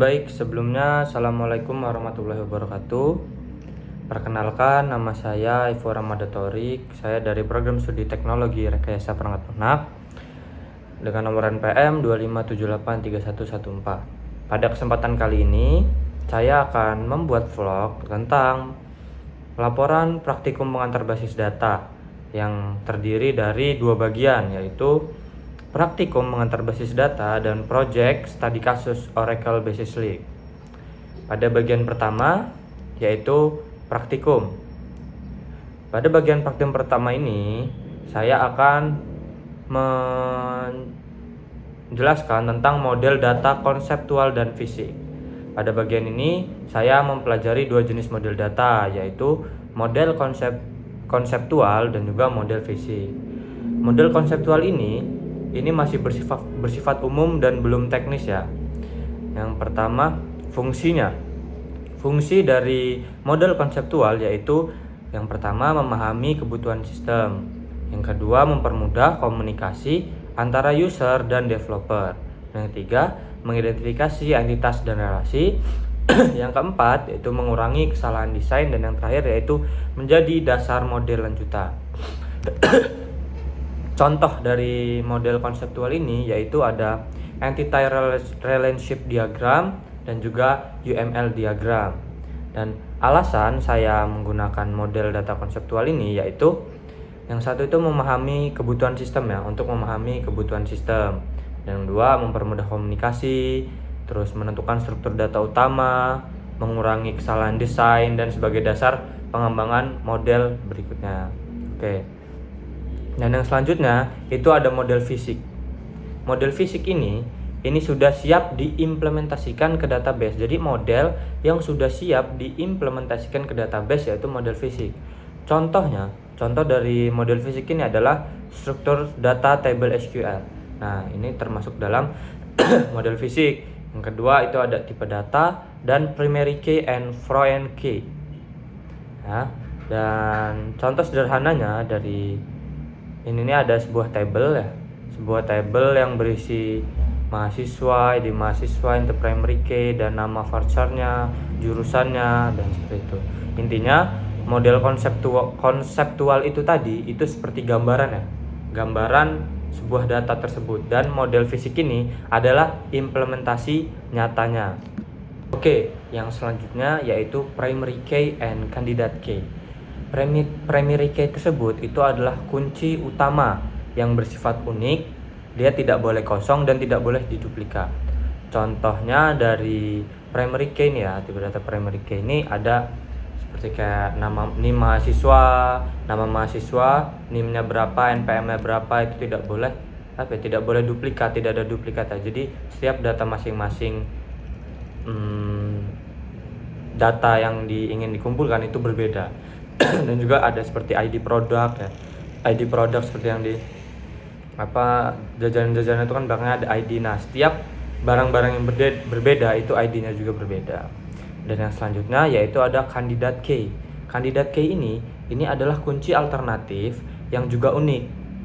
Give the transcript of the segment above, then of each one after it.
Baik, sebelumnya Assalamualaikum warahmatullahi wabarakatuh. Perkenalkan, nama saya Ivo Ramadatorik. Saya dari Program Studi Teknologi Rekayasa Perangkat Lunak dengan nomor NPM 257831114. Pada kesempatan kali ini, saya akan membuat vlog tentang laporan praktikum pengantar basis data yang terdiri dari dua bagian, yaitu praktikum mengantar basis data dan project studi kasus Oracle Basis League. Pada bagian pertama yaitu praktikum. Pada bagian praktikum pertama ini saya akan menjelaskan tentang model data konseptual dan fisik. Pada bagian ini saya mempelajari dua jenis model data, yaitu model konseptual dan juga model fisik. Model konseptual ini masih bersifat umum dan belum teknis ya. Yang pertama, fungsinya. Fungsi dari model konseptual yaitu yang pertama memahami kebutuhan sistem. Yang kedua, mempermudah komunikasi antara user dan developer. Yang ketiga, mengidentifikasi entitas dan relasi. Yang keempat, yaitu mengurangi kesalahan desain, dan yang terakhir yaitu menjadi dasar model lanjutan. Contoh dari model konseptual ini yaitu ada Entity Relationship Diagram dan juga UML Diagram. Dan alasan saya menggunakan model data konseptual ini yaitu yang satu itu memahami kebutuhan sistem ya, untuk memahami kebutuhan sistem. Dan yang dua, mempermudah komunikasi, terus menentukan struktur data utama, mengurangi kesalahan desain, dan sebagai dasar pengembangan model berikutnya. Oke. Dan yang selanjutnya itu ada model fisik. Model fisik ini sudah siap diimplementasikan ke database. Jadi model yang sudah siap diimplementasikan ke database yaitu model fisik. Contoh dari model fisik ini adalah struktur data table SQL. Nah, ini termasuk dalam model fisik. Yang kedua itu ada tipe data dan primary key and foreign key. Nah, dan contoh sederhananya dari ini ada sebuah table yang berisi mahasiswa, ID mahasiswa, itu primary key, dan nama vouchernya, jurusannya, dan seperti itu. Intinya model konseptual itu tadi itu seperti gambaran sebuah data tersebut, dan model fisik ini adalah implementasi nyatanya. Oke, yang selanjutnya yaitu primary key and candidate key. Primary key tersebut itu adalah kunci utama yang bersifat unik. Dia tidak boleh kosong dan tidak boleh diduplikat. Contohnya dari primary key ini ya, tipe data primary key ini ada seperti kayak nama mahasiswa, NIM-nya berapa, NPM-nya berapa, itu tidak boleh duplikat, tidak ada duplikat. Jadi setiap data masing-masing data yang ingin dikumpulkan itu berbeda. Dan juga ada seperti ID produk ya. ID produk seperti yang di jajanan-jajanan itu kan belakangnya ada ID. Nah, setiap barang-barang yang berbeda itu ID-nya juga berbeda. Dan yang selanjutnya yaitu ada candidate key. Candidate key ini adalah kunci alternatif yang juga unik,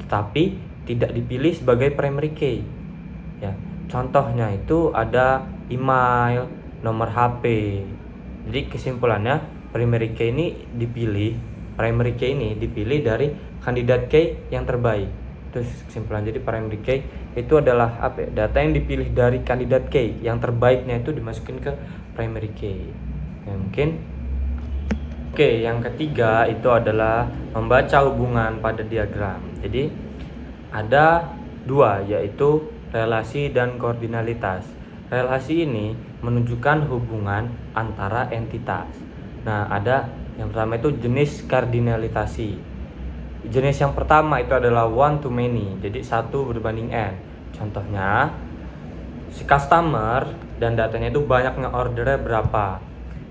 tetapi tidak dipilih sebagai primary key. Ya, contohnya itu ada email, nomor HP. Jadi kesimpulannya primary key ini dipilih dari candidate key yang terbaik. Itu kesimpulan. Jadi primary key itu adalah data yang dipilih dari candidate key yang terbaiknya itu dimasukin ke primary key. Ya, mungkin. Oke, yang ketiga itu adalah membaca hubungan pada diagram. Jadi ada dua, yaitu relasi dan koordinalitas. Relasi ini menunjukkan hubungan antara entitas. Nah, ada yang pertama itu jenis kardinalitasi. Jenis yang pertama itu adalah one to many, jadi 1 berbanding n. Contohnya, si customer dan datanya itu banyak nge-ordernya berapa.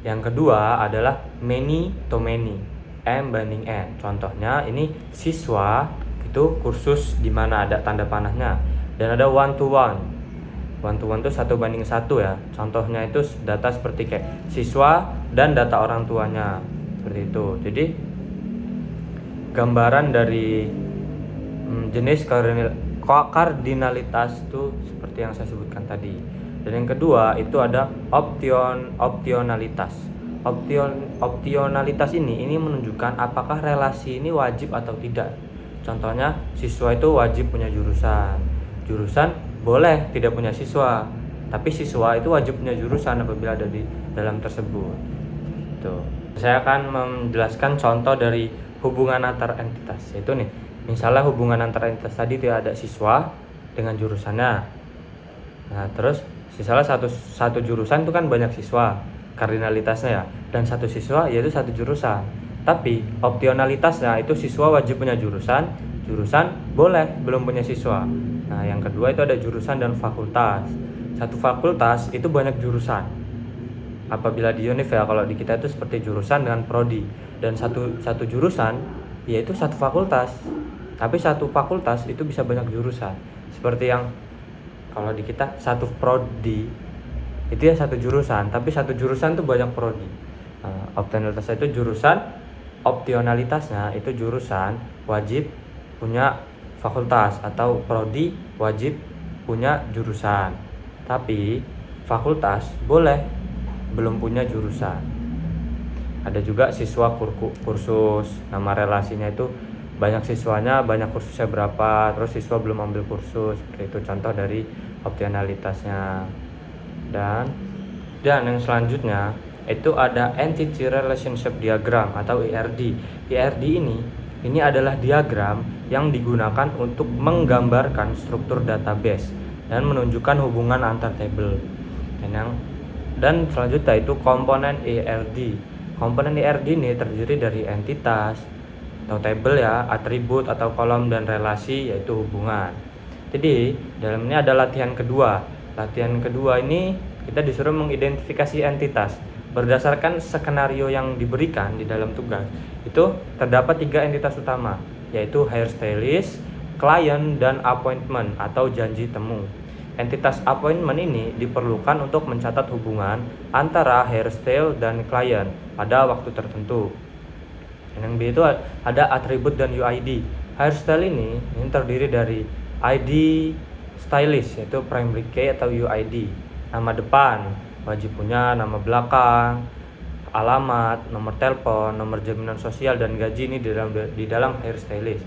Yang kedua adalah many to many, m banding n. Contohnya ini siswa itu kursus di mana ada tanda panahnya. Dan ada one to one. One to one itu 1 banding 1 ya. Contohnya itu data seperti kayak siswa dan data orang tuanya. Seperti itu. Jadi gambaran dari jenis kardinalitas itu seperti yang saya sebutkan tadi. Dan yang kedua itu ada optionalitas. Optionalitas ini menunjukkan apakah relasi ini wajib atau tidak. Contohnya, siswa itu wajib punya jurusan. Jurusan boleh tidak punya siswa, tapi siswa itu wajib punya jurusan apabila ada di dalam tersebut. Tuh. Saya akan menjelaskan contoh dari hubungan antar entitas. Yaitu nih, misalnya hubungan antar entitas tadi itu ada siswa dengan jurusannya. Nah, terus misalnya satu jurusan itu kan banyak siswa, kardinalitasnya ya, dan satu siswa yaitu satu jurusan. Tapi optionalitasnya itu siswa wajib punya jurusan boleh belum punya siswa. Nah, yang kedua itu ada jurusan dan fakultas. Satu fakultas itu banyak jurusan. Apabila di univ ya, kalau di kita itu seperti jurusan dengan prodi. Dan satu jurusan yaitu satu fakultas. Tapi satu fakultas itu bisa banyak jurusan. Seperti yang kalau di kita satu prodi itu ya satu jurusan, tapi satu jurusan itu banyak prodi. Optionalitasnya itu jurusan, optionalitasnya itu jurusan wajib punya fakultas, atau prodi wajib punya jurusan. Tapi fakultas boleh belum punya jurusan. Ada juga siswa kursus, nama relasinya itu banyak siswanya, banyak kursusnya berapa, terus siswa belum ambil kursus. Seperti itu contoh dari optionalitasnya. Dan yang selanjutnya itu ada Entity Relationship Diagram atau ERD. ERD ini adalah diagram yang digunakan untuk menggambarkan struktur database dan menunjukkan hubungan antar tabel. Dan selanjutnya itu komponen ERD. Komponen ERD ini terdiri dari entitas atau tabel ya, atribut atau kolom, dan relasi yaitu hubungan. Jadi dalam ini ada latihan kedua. Latihan kedua ini kita disuruh mengidentifikasi entitas berdasarkan skenario yang diberikan di dalam tugas. Itu terdapat 3 entitas utama, yaitu hairstylist, klien, dan appointment atau janji temu. Entitas appointment ini diperlukan untuk mencatat hubungan antara hairstyle dan klien pada waktu tertentu. Yang B itu ada atribut dan UID. Hairstyle ini terdiri dari ID stylist, yaitu primary key atau UID. Nama depan wajib punya, nama belakang, alamat, nomor telepon, nomor jaminan sosial, dan gaji ini di dalam hairstylist.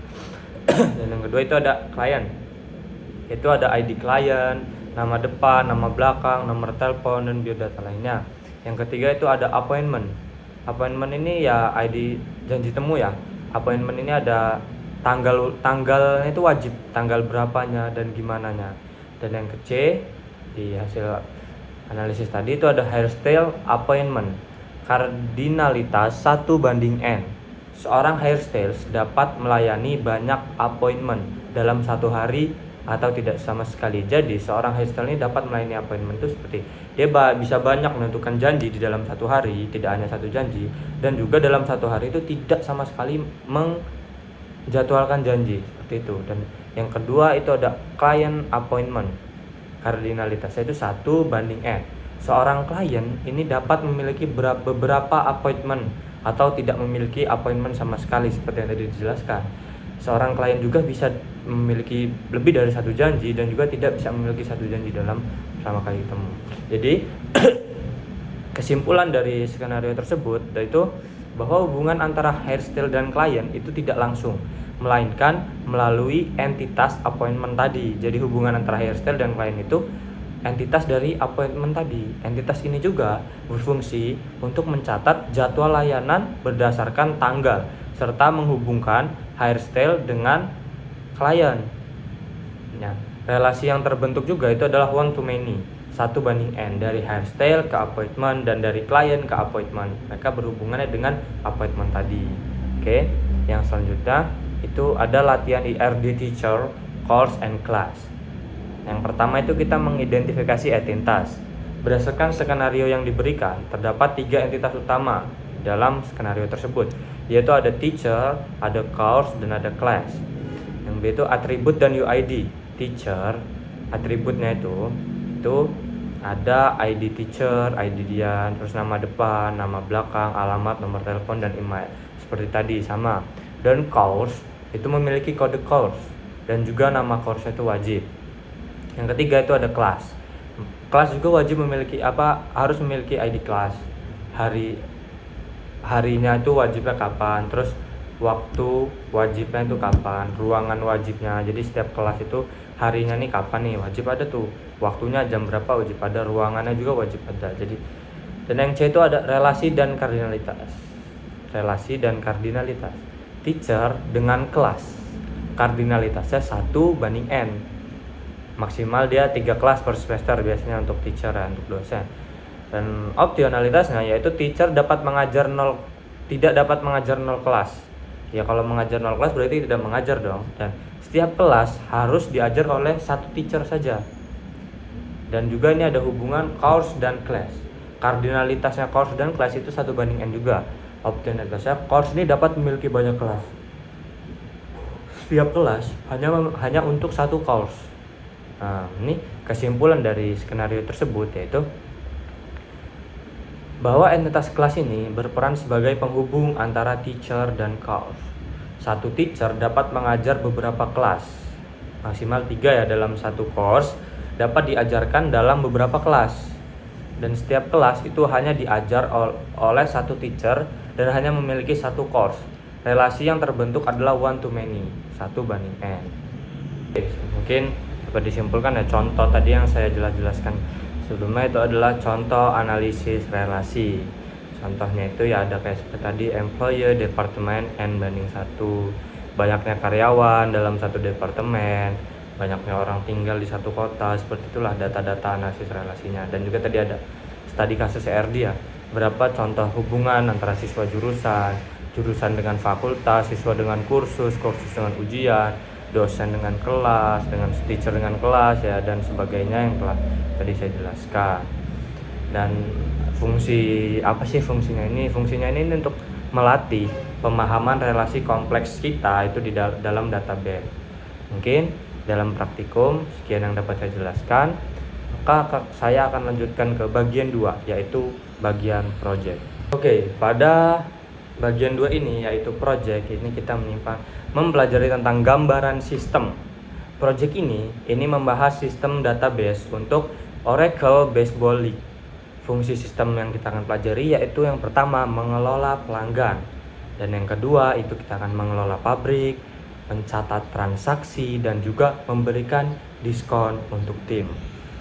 Dan yang kedua itu ada klien. Itu ada ID klien, nama depan, nama belakang, nomor telepon, dan biodata lainnya. Yang ketiga itu ada appointment. Appointment ini ya ID janji temu ya. Appointment ini ada tanggalnya itu wajib, tanggal berapanya dan gimananya. Dan yang C di hasil analisis tadi itu ada hairstyle appointment. Kardinalitas 1:n. Seorang hairstylist dapat melayani banyak appointment dalam satu hari atau tidak sama sekali. Jadi seorang hairstylist ini dapat melayani appointment itu seperti dia bisa banyak menentukan janji di dalam satu hari, tidak hanya satu janji, dan juga dalam satu hari itu tidak sama sekali menjadwalkan janji, seperti itu. Dan yang kedua itu ada client appointment. Kardinalitasnya itu 1:n. Seorang klien ini dapat memiliki beberapa appointment atau tidak memiliki appointment sama sekali, seperti yang tadi dijelaskan. Seorang klien juga bisa memiliki lebih dari satu janji dan juga tidak bisa memiliki satu janji dalam pertama kali ketemu. Jadi kesimpulan dari skenario tersebut yaitu bahwa hubungan antara hairstyle dan klien itu tidak langsung, melainkan melalui entitas appointment tadi. Jadi hubungan antara hairstyle dan klien itu entitas dari appointment tadi. Entitas ini juga berfungsi untuk mencatat jadwal layanan berdasarkan tanggal serta menghubungkan hairstyle dengan klien. Nah, relasi yang terbentuk juga itu adalah one to many, 1:n, dari hairstyle ke appointment dan dari klien ke appointment. Mereka berhubungannya dengan appointment tadi. Oke, yang selanjutnya itu ada latihan ERD teacher, course, and class. Yang pertama itu kita mengidentifikasi entitas. Berdasarkan skenario yang diberikan, terdapat 3 entitas utama dalam skenario tersebut, yaitu ada teacher, ada course, dan ada class. Yang B itu atribut dan UID. Teacher, atributnya itu ada ID teacher, ID dia, terus nama depan, nama belakang, alamat, nomor telepon, dan email. Seperti tadi sama. Dan course itu memiliki kode course dan juga nama course itu wajib. Yang ketiga itu ada class. Kelas juga wajib memiliki harus memiliki ID kelas. Harinya itu wajibnya kapan, terus waktu wajibnya itu kapan, ruangan wajibnya. Jadi setiap kelas itu harinya nih kapan nih wajib ada tuh, waktunya jam berapa wajib ada, ruangannya juga wajib ada. Jadi dan yang C itu ada relasi dan kardinalitas. Teacher dengan kelas, kardinalitasnya 1:n. Maksimal dia 3 kelas per semester biasanya untuk teacher ya, untuk dosen. Dan opsionalitasnya yaitu teacher tidak dapat mengajar 0 kelas. Ya kalau mengajar 0 kelas berarti tidak mengajar dong. Dan setiap kelas harus diajar oleh satu teacher saja. Dan juga ini ada hubungan course dan class. Kardinalitasnya course dan class itu 1:n juga. Opsionalitasnya course ini dapat memiliki banyak kelas. Setiap kelas hanya untuk satu course. Nah, ini kesimpulan dari skenario tersebut yaitu bahwa entitas kelas ini berperan sebagai penghubung antara teacher dan course. Satu teacher dapat mengajar beberapa kelas, maksimal 3 ya dalam satu course, dapat diajarkan dalam beberapa kelas. Dan setiap kelas itu hanya diajar oleh satu teacher dan hanya memiliki satu course. Relasi yang terbentuk adalah one to many, 1:n. Oke, mungkin dapat disimpulkan ya, contoh tadi yang saya jelaskan sebelumnya itu adalah contoh analisis relasi. Contohnya itu ya ada kayak seperti tadi, employer, departemen, n banding 1. Banyaknya karyawan dalam satu departemen, banyaknya orang tinggal di satu kota, seperti itulah data-data analisis relasinya. Dan juga tadi ada studi kasus ERD ya, berapa contoh hubungan antara siswa jurusan dengan fakultas, siswa dengan kursus dengan ujian, dosen dengan kelas, dengan teacher dengan kelas ya, dan sebagainya yang telah tadi saya jelaskan. Dan fungsinya ini untuk melatih pemahaman relasi kompleks kita itu di dalam database. Mungkin dalam praktikum sekian yang dapat saya jelaskan. Maka saya akan lanjutkan ke bagian 2 yaitu bagian project. Oke, pada bagian 2 ini yaitu project, ini kita mempelajari tentang gambaran sistem. Project ini membahas sistem database untuk Oracle Baseball League. Fungsi sistem yang kita akan pelajari yaitu yang pertama mengelola pelanggan, dan yang kedua itu kita akan mengelola pabrik, mencatat transaksi, dan juga memberikan diskon untuk tim.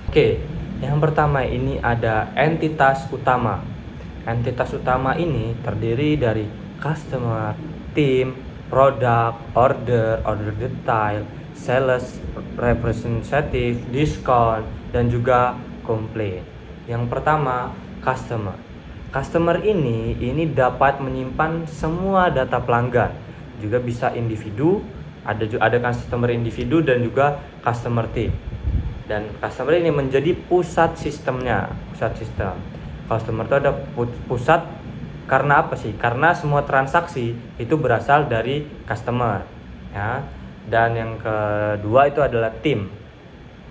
Oke, yang pertama ini ada entitas utama. Entitas utama ini terdiri dari customer, tim, product, order detail, sales representative, diskon, dan juga complaint. Yang pertama, customer. Customer ini dapat menyimpan semua data pelanggan. Juga bisa individu, ada customer individu dan juga customer team. Dan customer ini menjadi pusat sistem. Customer itu ada pusat karena apa sih? Karena semua transaksi itu berasal dari customer ya. Dan yang kedua itu adalah tim.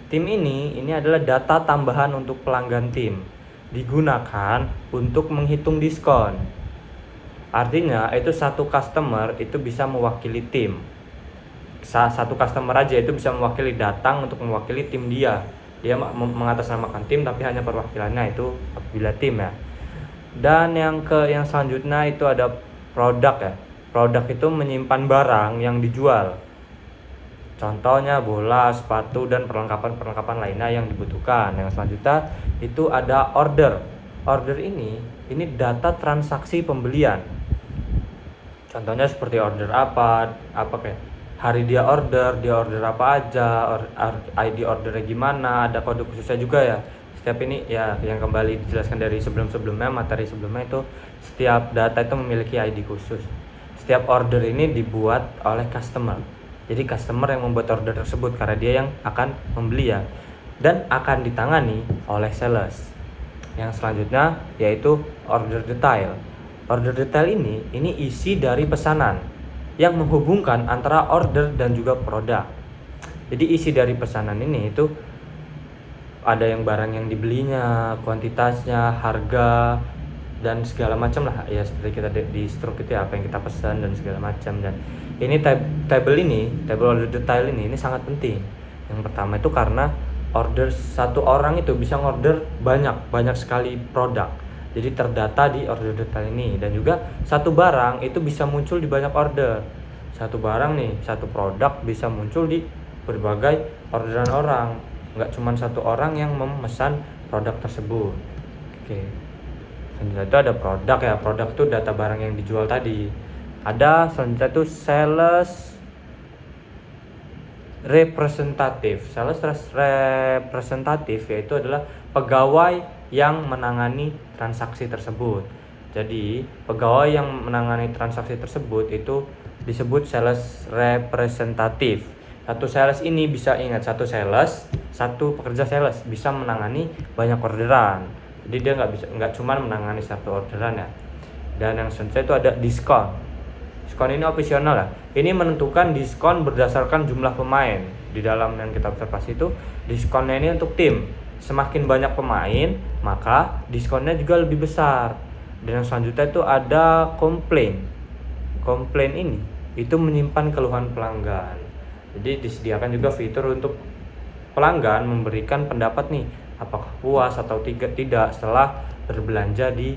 Tim ini adalah data tambahan untuk pelanggan tim, digunakan untuk menghitung diskon. Artinya itu satu customer itu bisa mewakili tim. Satu customer aja itu bisa mewakili datang untuk mewakili tim dia mengatasnamakan tim, tapi hanya perwakilannya itu apabila tim ya. Dan yang selanjutnya itu ada produk ya. Produk itu menyimpan barang yang dijual, contohnya bola, sepatu, dan perlengkapan lainnya yang dibutuhkan. Yang selanjutnya itu ada order. Order ini data transaksi pembelian, contohnya seperti order apa kayak hari dia order apa aja, ID ordernya gimana, ada kode khususnya juga ya. Setiap ini ya yang kembali dijelaskan dari materi sebelumnya itu setiap data itu memiliki ID khusus. Setiap order ini dibuat oleh customer. Jadi customer yang membuat order tersebut karena dia yang akan membeli ya, dan akan ditangani oleh sales. Yang selanjutnya yaitu order detail. Order detail ini isi dari pesanan yang menghubungkan antara order dan juga produk. Jadi isi dari pesanan ini itu ada yang barang yang dibelinya, kuantitasnya, harga, dan segala macam lah ya, seperti kita di stroke itu ya, apa yang kita pesan dan segala macam. Dan ini table order detail ini sangat penting. Yang pertama itu karena satu orang itu bisa ngorder banyak sekali produk. Jadi terdata di order detail ini, dan juga satu barang itu bisa muncul di banyak order. Satu barang nih, satu produk bisa muncul di berbagai orderan orang, nggak cuma satu orang yang memesan produk tersebut. Oke. Selanjutnya itu ada produk ya. Produk itu data barang yang dijual tadi. Ada selanjutnya itu sales representatif. Sales representatif yaitu adalah pegawai yang menangani transaksi tersebut. Jadi, pegawai yang menangani transaksi tersebut itu disebut sales representatif. Satu sales ini bisa ingat, satu pekerja sales bisa menangani banyak orderan. Jadi dia nggak cuma menangani satu orderan ya. Dan yang selanjutnya itu ada diskon. Diskon ini opsional ya. Ini menentukan diskon berdasarkan jumlah pemain. Di dalam yang kita observasi itu diskonnya ini untuk tim. Semakin banyak pemain, maka diskonnya juga lebih besar. Dan yang selanjutnya itu ada komplain. Komplain ini itu menyimpan keluhan pelanggan. Jadi disediakan juga fitur untuk pelanggan memberikan pendapat nih, apakah puas atau tidak setelah berbelanja di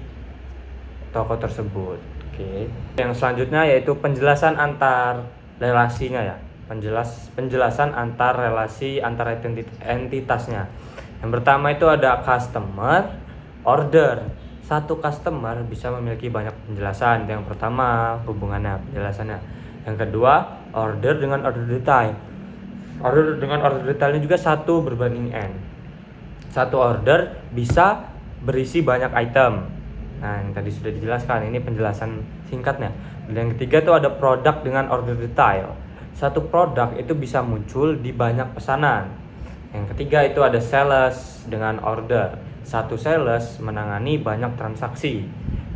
toko tersebut. Oke. Yang selanjutnya yaitu penjelasan antar relasinya ya. Penjelasan antar relasi antar entitasnya. Yang pertama itu ada customer, order. Satu customer bisa memiliki banyak penjelasan. Yang pertama hubungannya, penjelasannya. Yang kedua order dengan order detail. Order dengan order detailnya juga 1 berbanding n. Satu order bisa berisi banyak item. Nah, yang tadi sudah dijelaskan, ini penjelasan singkatnya. Dan yang ketiga itu ada produk dengan order detail. Satu produk itu bisa muncul di banyak pesanan. Yang ketiga itu ada sales dengan order. Satu sales menangani banyak transaksi.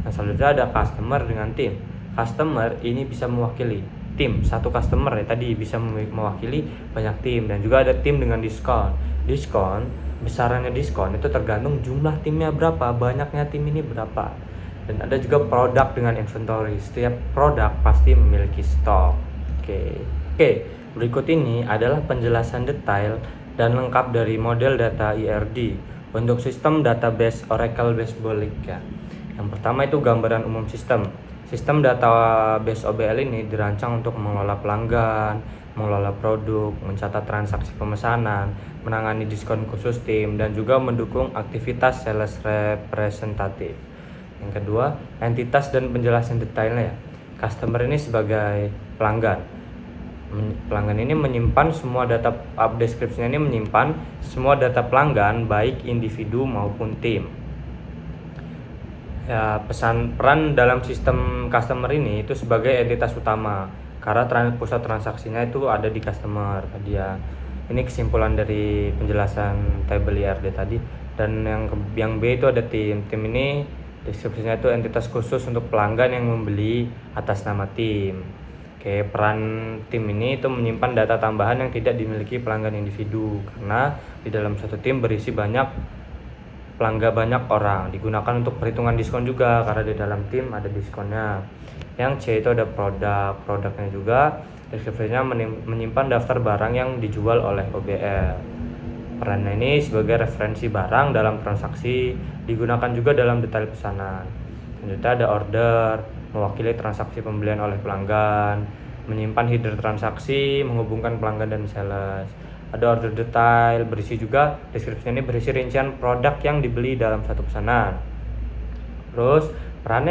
Yang selanjutnya ada customer dengan tim. Customer ini bisa mewakili tim. Satu customer ya tadi bisa mewakili banyak tim. Dan juga ada tim dengan diskon. Diskon, besarannya diskon itu tergantung jumlah timnya berapa, banyaknya tim ini berapa. Dan ada juga produk dengan inventory. Setiap produk pasti memiliki stok. Oke, berikut ini adalah penjelasan detail dan lengkap dari model data IRD untuk sistem database Oracle Basebolic ya. Yang pertama itu gambaran umum sistem. Sistem database OBL ini dirancang untuk mengelola pelanggan, mengelola produk, mencatat transaksi pemesanan, menangani diskon khusus tim, dan juga mendukung aktivitas sales representatif. Yang kedua, entitas dan penjelasan detailnya ya. Customer ini sebagai pelanggan. Pelanggan ini menyimpan semua data, deskripsinya ini menyimpan semua data pelanggan baik individu maupun tim. Ya, peran dalam sistem customer ini itu sebagai entitas utama karena pusat transaksinya itu ada di customer tadi ya. Ini kesimpulan dari penjelasan table IRD tadi. Dan yang B itu ada tim. Tim ini deskripsinya itu entitas khusus untuk pelanggan yang membeli atas nama tim. Oke, peran tim ini itu menyimpan data tambahan yang tidak dimiliki pelanggan individu karena di dalam satu tim berisi banyak banyak orang. Digunakan untuk perhitungan diskon juga karena di dalam tim ada diskonnya. Yang C itu ada produknya juga deskripsinya menyimpan daftar barang yang dijual oleh OBL. Perannya ini sebagai referensi barang dalam transaksi, digunakan juga dalam detail pesanan. Selanjutnya ada order, mewakili transaksi pembelian oleh pelanggan, menyimpan header transaksi, menghubungkan pelanggan dan sales. Ada order detail, berisi juga deskripsinya ini berisi rincian produk yang dibeli dalam satu pesanan. Terus peran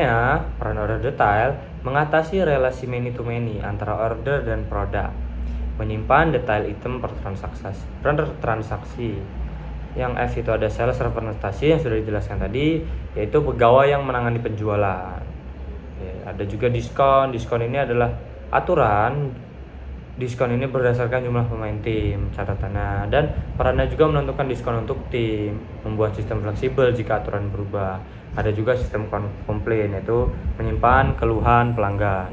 order detail mengatasi relasi many to many antara order dan produk, menyimpan detail item per transaksi. Yang F itu ada sales representasi yang sudah dijelaskan tadi, yaitu pegawai yang menangani penjualan. Ada juga diskon. Diskon ini adalah aturan. Diskon ini berdasarkan jumlah pemain tim, catatannya. Dan perannya juga menentukan diskon untuk tim, membuat sistem fleksibel jika aturan berubah. Ada juga sistem komplain, yaitu menyimpan keluhan pelanggan.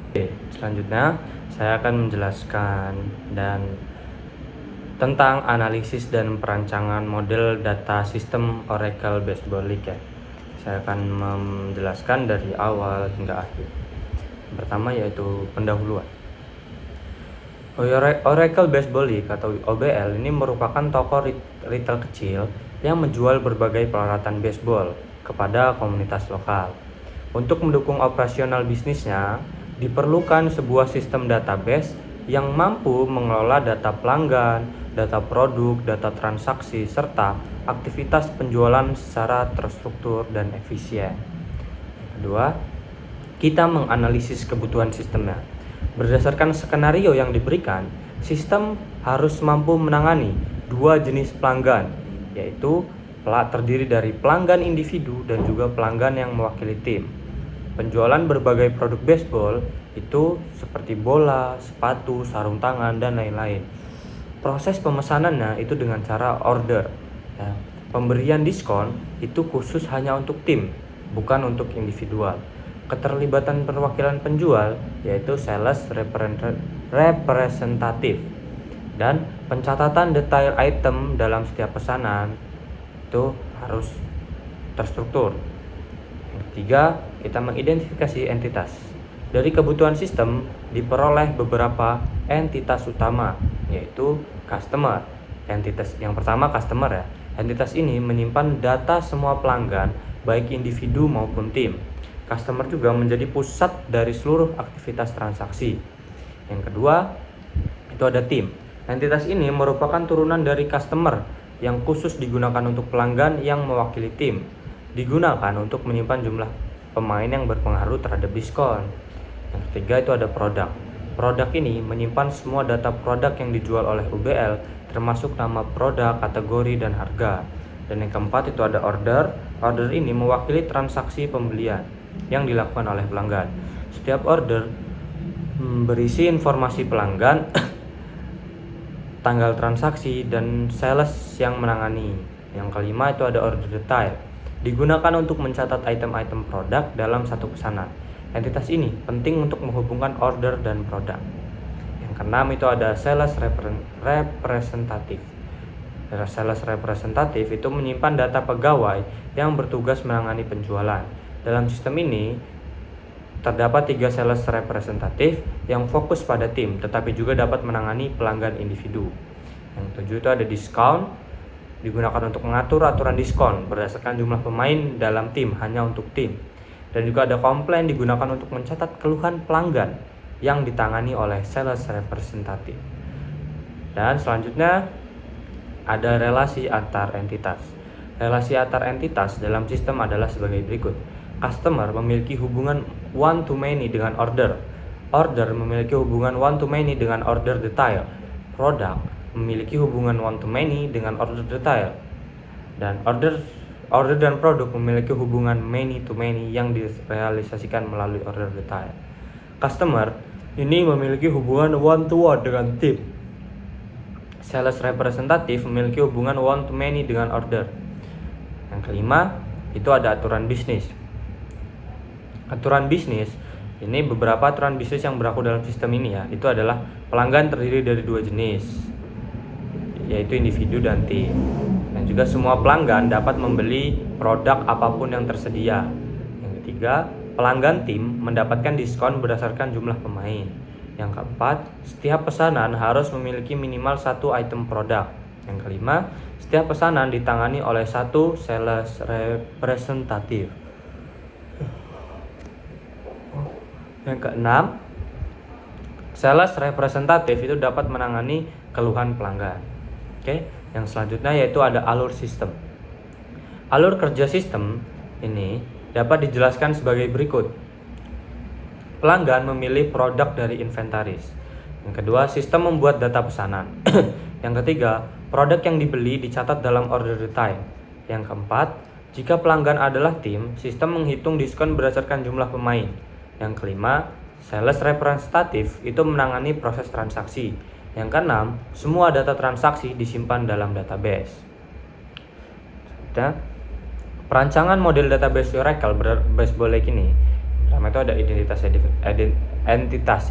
Oke, selanjutnya saya akan menjelaskan tentang analisis dan perancangan model data sistem Oracle Basebolic ya. Saya akan menjelaskan dari awal hingga akhir. Pertama yaitu pendahuluan. Oracle Baseball League atau OBL ini merupakan toko retail kecil yang menjual berbagai peralatan baseball kepada komunitas lokal. Untuk mendukung operasional bisnisnya, diperlukan sebuah sistem database yang mampu mengelola data pelanggan, data produk, data transaksi, serta aktivitas penjualan secara terstruktur dan efisien. Kedua, kita menganalisis kebutuhan sistemnya. Berdasarkan skenario yang diberikan, sistem harus mampu menangani dua jenis pelanggan, yaitu terdiri dari pelanggan individu dan juga pelanggan yang mewakili tim. Penjualan berbagai produk baseball itu seperti bola, sepatu, sarung tangan, dan lain-lain. Proses pemesanannya itu dengan cara order. Ya. Pemberian diskon itu khusus hanya untuk tim, bukan untuk individual. Keterlibatan perwakilan penjual yaitu sales representative, dan pencatatan detail item dalam setiap pesanan itu harus terstruktur. Yang ketiga, kita mengidentifikasi entitas. Dari kebutuhan sistem diperoleh beberapa entitas utama, yaitu customer. Entitas yang pertama customer ya. Entitas ini menyimpan data semua pelanggan, baik individu maupun tim. Customer juga menjadi pusat dari seluruh aktivitas transaksi. Yang kedua, itu ada tim. Entitas ini merupakan turunan dari customer yang khusus digunakan untuk pelanggan yang mewakili tim. Digunakan untuk menyimpan jumlah pemain yang berpengaruh terhadap diskon. Yang ketiga itu ada produk. Produk ini menyimpan semua data produk yang dijual oleh UBL, termasuk nama produk, kategori, dan harga. Dan yang keempat itu ada order. Order ini mewakili transaksi pembelian yang dilakukan oleh pelanggan. Setiap order berisi informasi pelanggan, tanggal transaksi, dan sales yang menangani. Yang kelima itu ada order detail. Digunakan untuk mencatat item-item produk dalam satu pesanan. Entitas ini penting untuk menghubungkan order dan produk. Yang keenam itu ada sales representative. Sales representative itu menyimpan data pegawai yang bertugas menangani penjualan. Dalam sistem ini terdapat 3 sales representative yang fokus pada tim, tetapi juga dapat menangani pelanggan individu. Yang 7 itu ada discount. Digunakan untuk mengatur aturan diskon berdasarkan jumlah pemain dalam tim, hanya untuk tim. Dan juga ada komplain, digunakan untuk mencatat keluhan pelanggan yang ditangani oleh sales representative. Dan selanjutnya ada relasi antar entitas. Relasi antar entitas dalam sistem adalah sebagai berikut. Customer memiliki hubungan one to many dengan order. Order memiliki hubungan one to many dengan order detail. Product memiliki hubungan one to many dengan order detail, dan order dan produk memiliki hubungan many to many yang direalisasikan melalui order detail. Customer ini memiliki hubungan one to one dengan tim. Sales representative memiliki hubungan one to many dengan order. Yang kelima itu ada aturan bisnis. Aturan bisnis ini beberapa aturan bisnis yang berlaku dalam sistem ini ya. Itu adalah pelanggan terdiri dari 2 jenis, yaitu individu dan tim. Dan juga semua pelanggan dapat membeli produk apapun yang tersedia. Yang ketiga, pelanggan tim mendapatkan diskon berdasarkan jumlah pemain. Yang keempat, setiap pesanan harus memiliki minimal 1 item produk. Yang kelima, setiap pesanan ditangani oleh 1 sales representative. Yang keenam, sales representative itu dapat menangani keluhan pelanggan. Oke, yang selanjutnya yaitu ada alur sistem. Alur kerja sistem ini dapat dijelaskan sebagai berikut. Pelanggan memilih produk dari inventaris. Yang kedua, sistem membuat data pesanan. Yang ketiga, produk yang dibeli dicatat dalam order detail. Yang keempat, jika pelanggan adalah tim, sistem menghitung diskon berdasarkan jumlah pemain. Yang kelima, sales representative itu menangani proses transaksi. Yang keenam, semua data transaksi disimpan dalam database. Perancangan model database Oracle Baseball Lake ini, pertama itu ada identifikasi entitas,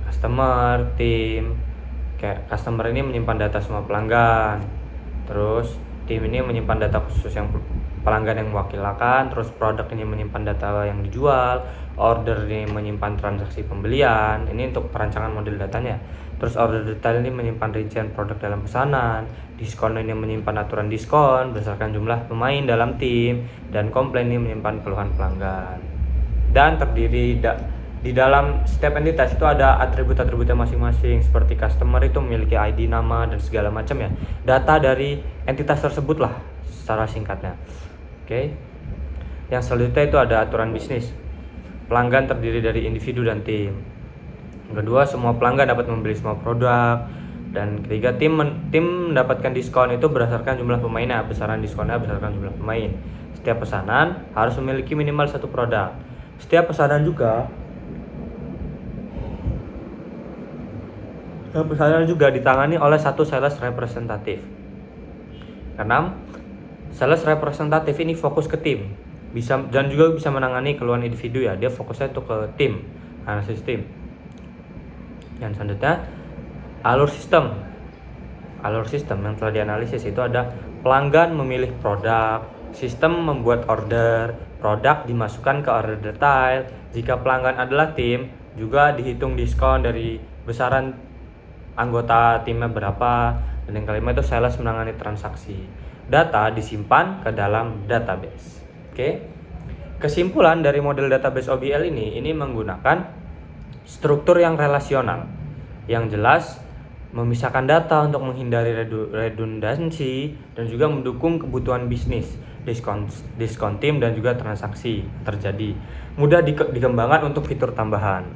customer, tim. Kayak customer ini menyimpan data semua pelanggan. Terus tim ini menyimpan data khusus yang pelanggan yang mewakilkan, terus produk ini menyimpan data yang dijual, order ini menyimpan transaksi pembelian, ini untuk perancangan model datanya. Terus order detail ini menyimpan rincian produk dalam pesanan, diskon ini menyimpan aturan diskon berdasarkan jumlah pemain dalam tim, dan komplain ini menyimpan keluhan pelanggan. Dan terdiri di dalam setiap entitas itu ada atribut-atributnya masing-masing, seperti customer itu memiliki ID, nama, dan segala macam ya. Data dari entitas tersebut lah secara singkatnya. Oke. Yang selanjutnya itu ada aturan bisnis. Pelanggan terdiri dari individu dan tim. Yang kedua, semua pelanggan dapat membeli semua produk. Dan ketiga, tim mendapatkan diskon itu berdasarkan jumlah pemainnya, besaran diskonnya berdasarkan jumlah pemain. Setiap pesanan harus memiliki minimal satu produk. Setiap pesanan juga ditangani oleh satu sales representatif. Keenam, sales representatif ini fokus ke tim, dan juga bisa menangani keluhan individu ya. Dia fokusnya itu ke tim, analisis tim. Dan selanjutnya, alur sistem yang telah dianalisis itu ada pelanggan memilih produk, sistem membuat order, produk dimasukkan ke order detail. Jika pelanggan adalah tim, juga dihitung diskon dari besaran anggota timnya berapa. Dan yang kelima itu sales menangani transaksi. Data disimpan ke dalam database. Oke. Kesimpulan dari model database OBL ini menggunakan struktur yang relasional, yang jelas memisahkan data untuk menghindari redundansi dan juga mendukung kebutuhan bisnis, diskon tim dan juga transaksi terjadi. Mudah dikembangkan untuk fitur tambahan.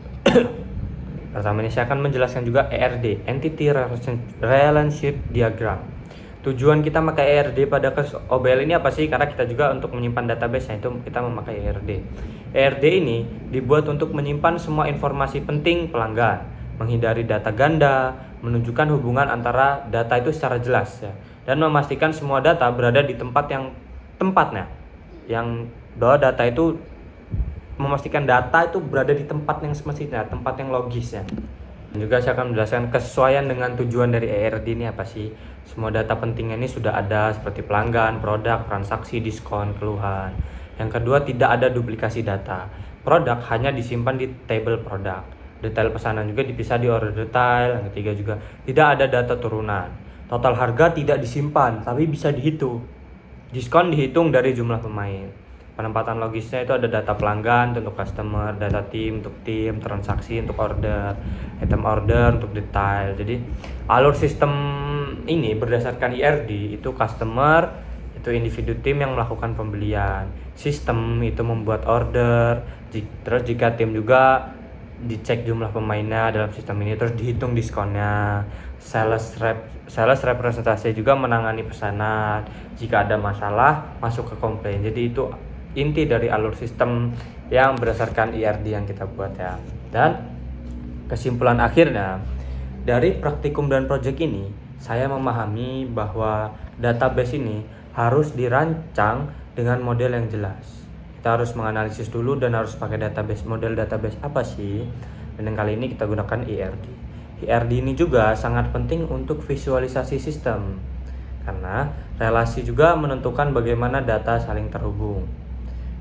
Pertama ini saya akan menjelaskan juga ERD, Entity Relationship Diagram. Tujuan kita memakai ERD pada OBL ini apa sih? Karena kita juga untuk menyimpan database, itu kita memakai ERD. ERD ini dibuat untuk menyimpan semua informasi penting pelanggan, menghindari data ganda, menunjukkan hubungan antara data itu secara jelas ya, dan memastikan semua data berada di tempatnya. Yang bahwa data itu memastikan data itu berada di tempat yang semestinya, tempat yang logis ya. Dan juga saya akan menjelaskan kesesuaian dengan tujuan dari ERD ini apa sih. Semua data pentingnya ini sudah ada seperti pelanggan, produk, transaksi, diskon, keluhan. Yang kedua, tidak ada duplikasi data. Produk hanya disimpan di table produk. Detail pesanan juga dipisah di order detail. Yang ketiga juga, tidak ada data turunan. Total harga tidak disimpan, tapi bisa dihitung. Diskon dihitung dari jumlah pemain. Penempatan logisnya itu ada data pelanggan untuk customer, data tim untuk tim, transaksi untuk order, item order untuk detail. Jadi alur sistem ini berdasarkan ERD itu customer, itu individu tim yang melakukan pembelian, sistem itu membuat order, terus jika tim juga dicek jumlah pemainnya dalam sistem ini, terus dihitung diskonnya. Sales representasi juga menangani pesanan, jika ada masalah masuk ke komplain. Jadi itu inti dari alur sistem yang berdasarkan ERD yang kita buat ya. Dan kesimpulan akhirnya dari praktikum dan project ini, saya memahami bahwa database ini harus dirancang dengan model yang jelas. Kita harus menganalisis dulu dan harus pakai database. Model database apa sih? Dan yang kali ini kita gunakan ERD. ERD ini juga sangat penting untuk visualisasi sistem, karena relasi juga menentukan bagaimana data saling terhubung.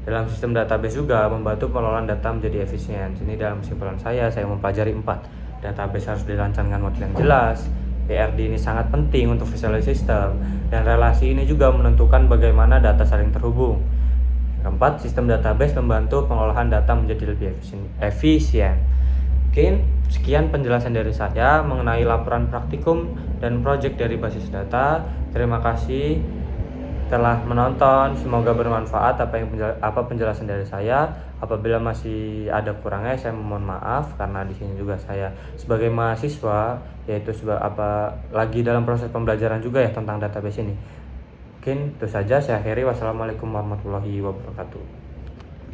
Dalam sistem database juga membantu pengelolaan data menjadi efisien. Ini dalam kesimpulan saya mempelajari 4. Database harus dirancang dengan model yang jelas. ERD ini sangat penting untuk visualisasi sistem, dan relasi ini juga menentukan bagaimana data saling terhubung. Keempat, sistem database membantu pengolahan data menjadi lebih efisien. Mungkin sekian penjelasan dari saya mengenai laporan praktikum dan proyek dari basis data. Terima kasih telah menonton, semoga bermanfaat apa penjelasan dari saya. Apabila masih ada kurangnya, saya mohon maaf, karena di sini juga saya sebagai mahasiswa, yaitu lagi dalam proses pembelajaran juga ya tentang database ini. Mungkin itu saja, saya akhiri. Wassalamualaikum warahmatullahi wabarakatuh.